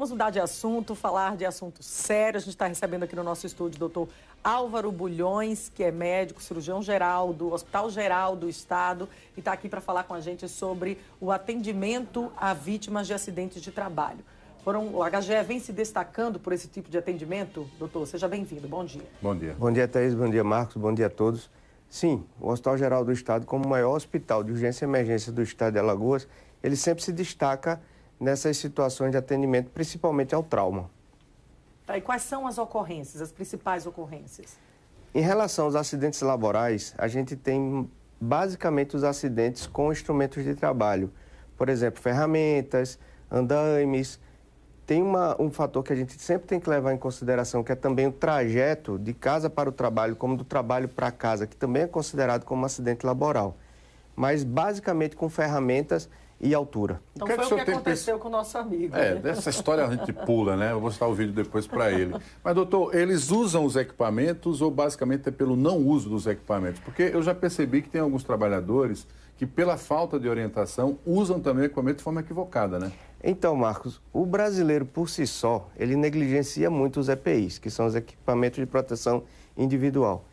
Vamos mudar de assunto, falar de assunto sério. A gente está recebendo aqui no nosso estúdio o doutor Álvaro Bulhões, que é médico, cirurgião geral do Hospital Geral do Estado, e está aqui para falar com a gente sobre o atendimento a vítimas de acidentes de trabalho. O HGE vem se destacando por esse tipo de atendimento? Doutor, seja bem-vindo. Bom dia. Bom dia. Bom dia, Thaís. Bom dia, Marcos. Bom dia a todos. Sim, o Hospital Geral do Estado, como o maior hospital de urgência e emergência do Estado de Alagoas, ele sempre se destaca nessas situações de atendimento, principalmente ao trauma. Tá, e quais são as ocorrências, as principais ocorrências? Em relação aos acidentes laborais, a gente tem basicamente os acidentes com instrumentos de trabalho. Por exemplo, ferramentas, andaimes. Tem um fator que a gente sempre tem que levar em consideração, que é também o trajeto de casa para o trabalho, como do trabalho para casa, que também é considerado como um acidente laboral. Mas basicamente com ferramentas e altura. Então foi o que aconteceu com o nosso amigo. Dessa história a gente pula, né? Eu vou mostrar o vídeo depois para ele. Mas, doutor, eles usam os equipamentos ou basicamente é pelo não uso dos equipamentos? Porque eu já percebi que tem alguns trabalhadores que, pela falta de orientação, usam também o equipamento de forma equivocada, né? Então, Marcos, o brasileiro por si só, ele negligencia muito os EPIs, que são os equipamentos de proteção individual.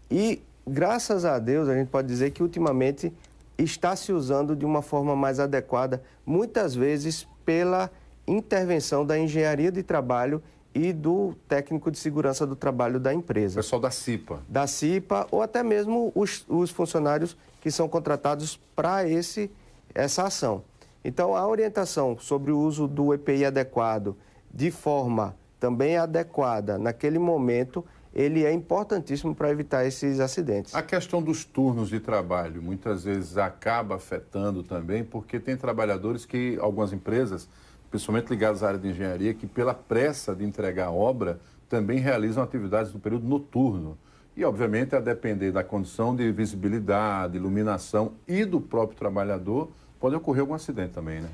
E, graças a Deus, a gente pode dizer que ultimamente está se usando de uma forma mais adequada, muitas vezes pela intervenção da engenharia de trabalho e do técnico de segurança do trabalho da empresa. O pessoal da CIPA. Da CIPA ou até mesmo os funcionários que são contratados para essa ação. Então, a orientação sobre o uso do EPI adequado, de forma também adequada naquele momento, ele é importantíssimo para evitar esses acidentes. A questão dos turnos de trabalho muitas vezes acaba afetando também, porque tem trabalhadores que, algumas empresas, principalmente ligadas à área de engenharia, que pela pressa de entregar a obra, também realizam atividades no período noturno. E, obviamente, a depender da condição de visibilidade, iluminação e do próprio trabalhador, pode ocorrer algum acidente também, né?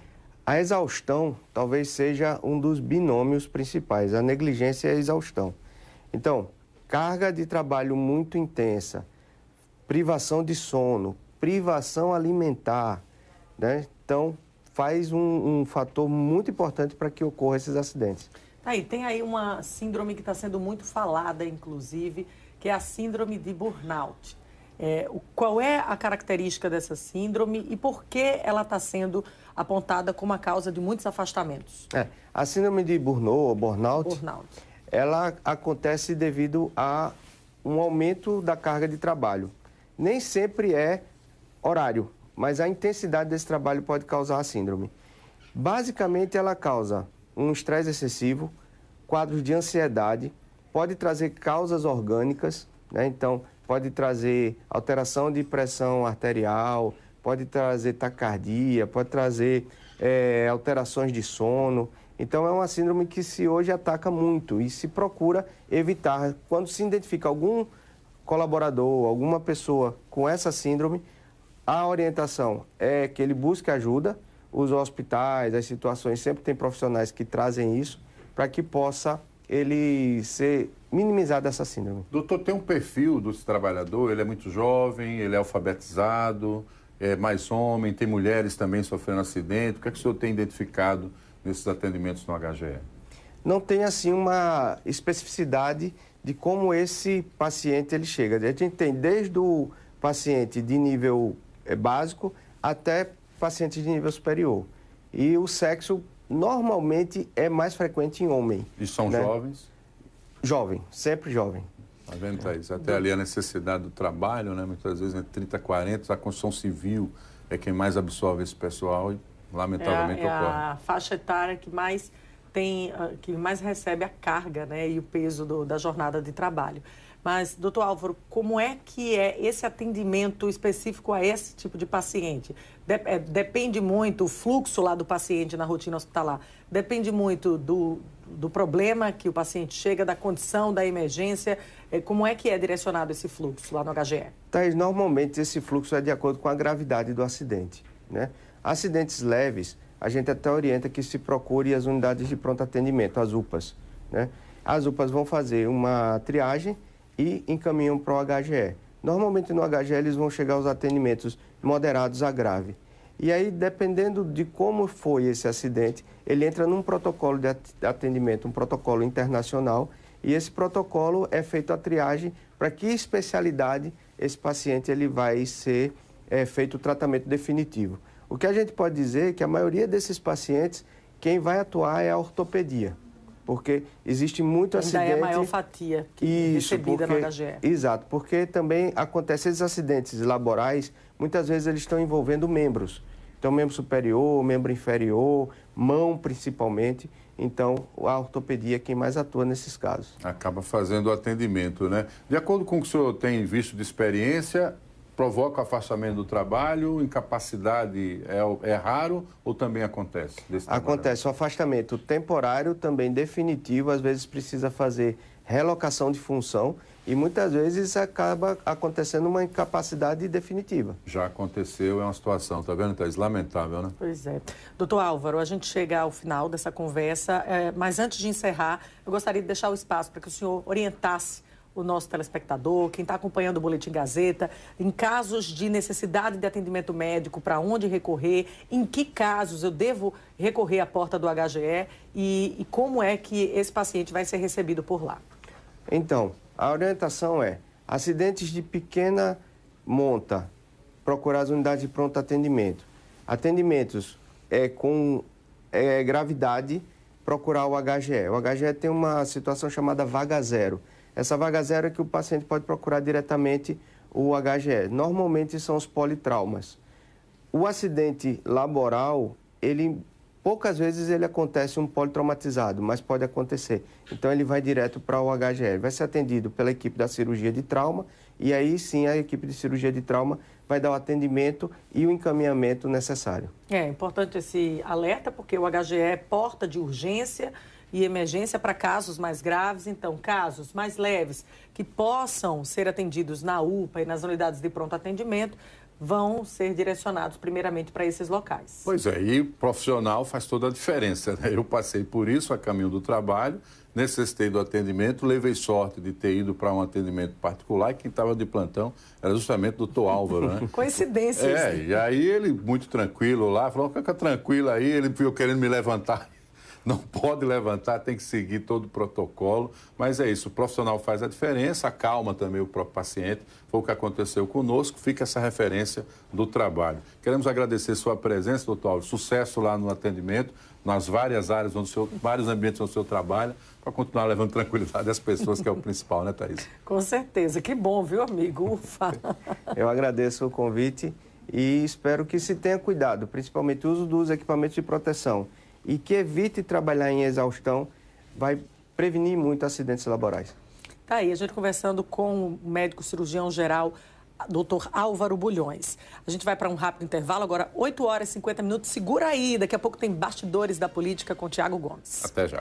A exaustão talvez seja um dos binômios principais, a negligência e a exaustão. Então, carga de trabalho muito intensa, privação de sono, privação alimentar, né? Então, faz um fator muito importante para que ocorram esses acidentes. Tem aí uma síndrome que está sendo muito falada, inclusive, que é a síndrome de burnout. Qual é a característica dessa síndrome e por que ela está sendo apontada como a causa de muitos afastamentos? A síndrome de burnout, ela acontece devido a um aumento da carga de trabalho. Nem sempre é horário, mas a intensidade desse trabalho pode causar a síndrome. Basicamente, ela causa um estresse excessivo, quadros de ansiedade, pode trazer causas orgânicas, né? Então, pode trazer alteração de pressão arterial, pode trazer taquicardia, pode trazer alterações de sono. Então, é uma síndrome que se hoje ataca muito e se procura evitar. Quando se identifica algum colaborador, alguma pessoa com essa síndrome, a orientação é que ele busque ajuda. Os hospitais, as situações, sempre tem profissionais que trazem isso para que possa ele ser minimizado essa síndrome. Doutor, tem um perfil desse trabalhador, ele é muito jovem, ele é alfabetizado, é mais homem, tem mulheres também sofrendo acidente. O que é que o senhor tem identificado nesses atendimentos no HGE? Não tem, assim, uma especificidade de como esse paciente ele chega. A gente tem desde o paciente de nível básico até pacientes de nível superior. E o sexo normalmente é mais frequente em homem. E são, né, jovens? Jovem, sempre jovem. Tá vendo, Thaís? Até ali a necessidade do trabalho, né? Muitas vezes entre 30 e 40, a construção civil é quem mais absorve esse pessoal e, lamentavelmente, ocorre. É a faixa etária que mais recebe a carga, né, e o peso da jornada de trabalho. Mas, doutor Álvaro, como é que é esse atendimento específico a esse tipo de paciente? Depende muito, o fluxo lá do paciente na rotina hospitalar, depende muito do problema que o paciente chega, da condição, da emergência. Como é que é direcionado esse fluxo lá no HGE? Thaís, normalmente esse fluxo é de acordo com a gravidade do acidente, né? Acidentes leves, a gente até orienta que se procure as unidades de pronto atendimento, as UPAs, né? As UPAs vão fazer uma triagem e encaminham para o HGE. Normalmente no HGE eles vão chegar aos atendimentos moderados a grave. E aí, dependendo de como foi esse acidente, ele entra num protocolo de atendimento, um protocolo internacional, e esse protocolo é feito a triagem para que especialidade esse paciente ele vai ser feito o tratamento definitivo. O que a gente pode dizer é que a maioria desses pacientes, quem vai atuar é a ortopedia, porque existe muito acidente... Ainda é a maior fatia recebida no HGE. Exato, porque também acontecem esses acidentes laborais, muitas vezes eles estão envolvendo membros. Então, membro superior, membro inferior, mão principalmente. Então, a ortopedia é quem mais atua nesses casos. Acaba fazendo o atendimento, né? De acordo com o que o senhor tem visto de experiência, provoca afastamento do trabalho, incapacidade é raro ou também acontece? Acontece o afastamento temporário, também definitivo, às vezes precisa fazer relocação de função e muitas vezes acaba acontecendo uma incapacidade definitiva. Já aconteceu, é uma situação, tá vendo, Thaís? Lamentável, né? Pois é. Doutor Álvaro, a gente chega ao final dessa conversa, mas antes de encerrar, eu gostaria de deixar o espaço para que o senhor orientasse o nosso telespectador, quem está acompanhando o Boletim Gazeta, em casos de necessidade de atendimento médico, para onde recorrer, em que casos eu devo recorrer à porta do HGE e como é que esse paciente vai ser recebido por lá. Então, a orientação é acidentes de pequena monta, procurar as unidades de pronto atendimento. Atendimentos com gravidade, procurar o HGE. O HGE tem uma situação chamada vaga zero. Essa vaga zero é que o paciente pode procurar diretamente o HGE. Normalmente são os politraumas. O acidente laboral, poucas vezes ele acontece um politraumatizado, mas pode acontecer. Então ele vai direto para o HGE. Ele vai ser atendido pela equipe da cirurgia de trauma e aí sim a equipe de cirurgia de trauma vai dar o atendimento e o encaminhamento necessário. É importante esse alerta porque o HGE é porta de urgência e emergência para casos mais graves. Então, casos mais leves que possam ser atendidos na UPA e nas unidades de pronto atendimento vão ser direcionados primeiramente para esses locais. Pois é, e profissional faz toda a diferença, né? Eu passei por isso a caminho do trabalho, necessitei do atendimento, levei sorte de ter ido para um atendimento particular e quem estava de plantão era justamente o doutor Álvaro, né? Coincidência. E aí ele, muito tranquilo lá, falou, fica tranquilo aí, ele viu querendo me levantar. Não pode levantar, tem que seguir todo o protocolo, mas é isso, o profissional faz a diferença, acalma também o próprio paciente, foi o que aconteceu conosco, fica essa referência do trabalho. Queremos agradecer sua presença, doutor Álvaro, sucesso lá no atendimento, nas várias áreas, vários ambientes onde o senhor trabalha, para continuar levando tranquilidade às pessoas, que é o principal, né, Thaís? Com certeza, que bom, viu, amigo? Ufa! Eu agradeço o convite e espero que se tenha cuidado, principalmente o uso dos equipamentos de proteção, e que evite trabalhar em exaustão, vai prevenir muito acidentes laborais. Tá aí, a gente conversando com o médico cirurgião geral, doutor Álvaro Bulhões. A gente vai para um rápido intervalo, agora 8 horas e 50 minutos. Segura aí, daqui a pouco tem Bastidores da Política com Tiago Gomes. Até já.